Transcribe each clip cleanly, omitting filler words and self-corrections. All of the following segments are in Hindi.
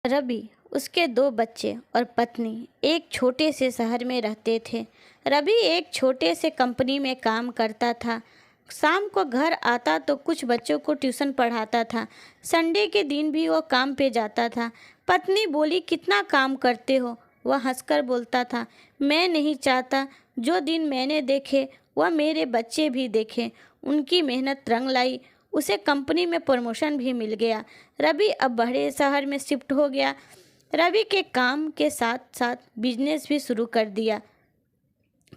रवि, उसके दो बच्चे और पत्नी एक छोटे से शहर में रहते थे। रवि एक छोटे से कंपनी में काम करता था। शाम को घर आता तो कुछ बच्चों को ट्यूशन पढ़ाता था। संडे के दिन भी वो काम पे जाता था। पत्नी बोली, कितना काम करते हो? वह हंसकर बोलता था, मैं नहीं चाहता जो दिन मैंने देखे वह मेरे बच्चे भी देखें। उनकी मेहनत रंग लाई। उसे कंपनी में प्रमोशन भी मिल गया। रवि अब बड़े शहर में शिफ्ट हो गया। रवि के काम के साथ साथ बिजनेस भी शुरू कर दिया।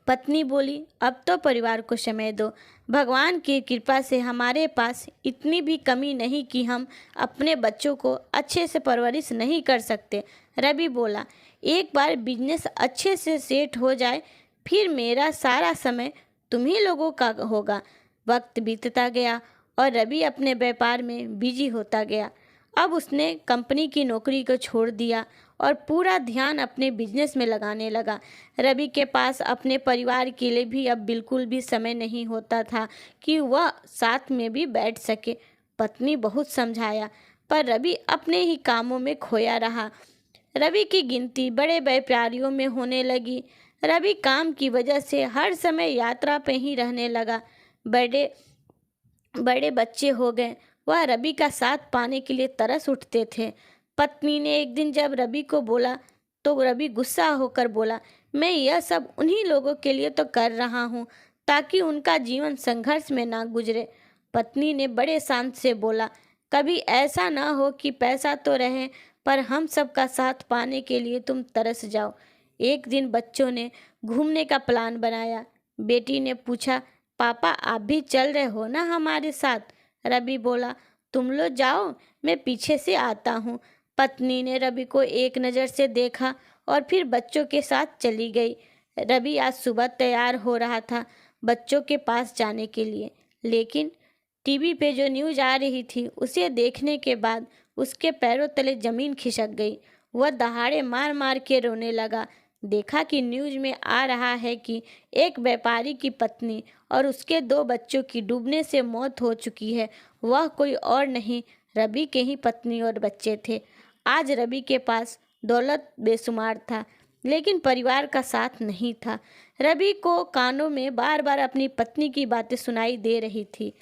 पत्नी बोली, अब तो परिवार को समय दो। भगवान की कृपा से हमारे पास इतनी भी कमी नहीं कि हम अपने बच्चों को अच्छे से परवरिश नहीं कर सकते। रवि बोला, एक बार बिजनेस अच्छे से सेट हो जाए फिर मेरा सारा समय तुम्ही लोगों का होगा। वक्त बीतता गया और रवि अपने व्यापार में बिजी होता गया। अब उसने कंपनी की नौकरी को छोड़ दिया और पूरा ध्यान अपने बिजनेस में लगाने लगा। रवि के पास अपने परिवार के लिए भी अब बिल्कुल भी समय नहीं होता था कि वह साथ में भी बैठ सके। पत्नी बहुत समझाया पर रवि अपने ही कामों में खोया रहा। रवि की गिनती बड़े व्यापारियों में होने लगी। रवि काम की वजह से हर समय यात्रा पे ही रहने लगा। बड़े बड़े बच्चे हो गए, वह रवि का साथ पाने के लिए तरस उठते थे। पत्नी ने एक दिन जब रवि को बोला तो रवि गुस्सा होकर बोला, मैं यह सब उन्हीं लोगों के लिए तो कर रहा हूँ ताकि उनका जीवन संघर्ष में ना गुजरे। पत्नी ने बड़े शांत से बोला, कभी ऐसा ना हो कि पैसा तो रहे पर हम सबका साथ पाने के लिए तुम तरस जाओ। एक दिन बच्चों ने घूमने का प्लान बनाया। बेटी ने पूछा, पापा आप भी चल रहे हो ना हमारे साथ? रवि बोला, तुम लोग जाओ, मैं पीछे से आता हूँ। पत्नी ने रवि को एक नज़र से देखा और फिर बच्चों के साथ चली गई। रवि आज सुबह तैयार हो रहा था बच्चों के पास जाने के लिए, लेकिन टीवी पे जो न्यूज़ आ रही थी उसे देखने के बाद उसके पैरों तले जमीन खिसक गई। वह दहाड़े मार मार के रोने लगा। देखा कि न्यूज़ में आ रहा है कि एक व्यापारी की पत्नी और उसके दो बच्चों की डूबने से मौत हो चुकी है। वह कोई और नहीं, रवि के ही पत्नी और बच्चे थे। आज रवि के पास दौलत बेशुमार था लेकिन परिवार का साथ नहीं था। रवि को कानों में बार बार अपनी पत्नी की बातें सुनाई दे रही थी,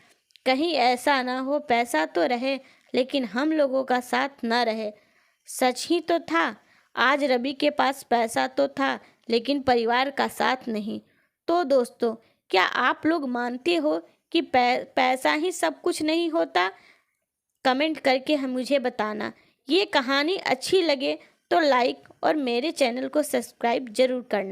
कहीं ऐसा ना हो पैसा तो रहे लेकिन हम लोगों का साथ ना रहे। सच ही तो था, आज रवि के पास पैसा तो था लेकिन परिवार का साथ नहीं। तो दोस्तों, क्या आप लोग मानते हो कि पैसा ही सब कुछ नहीं होता? कमेंट करके हम मुझे बताना। ये कहानी अच्छी लगे तो लाइक और मेरे चैनल को सब्सक्राइब जरूर करना।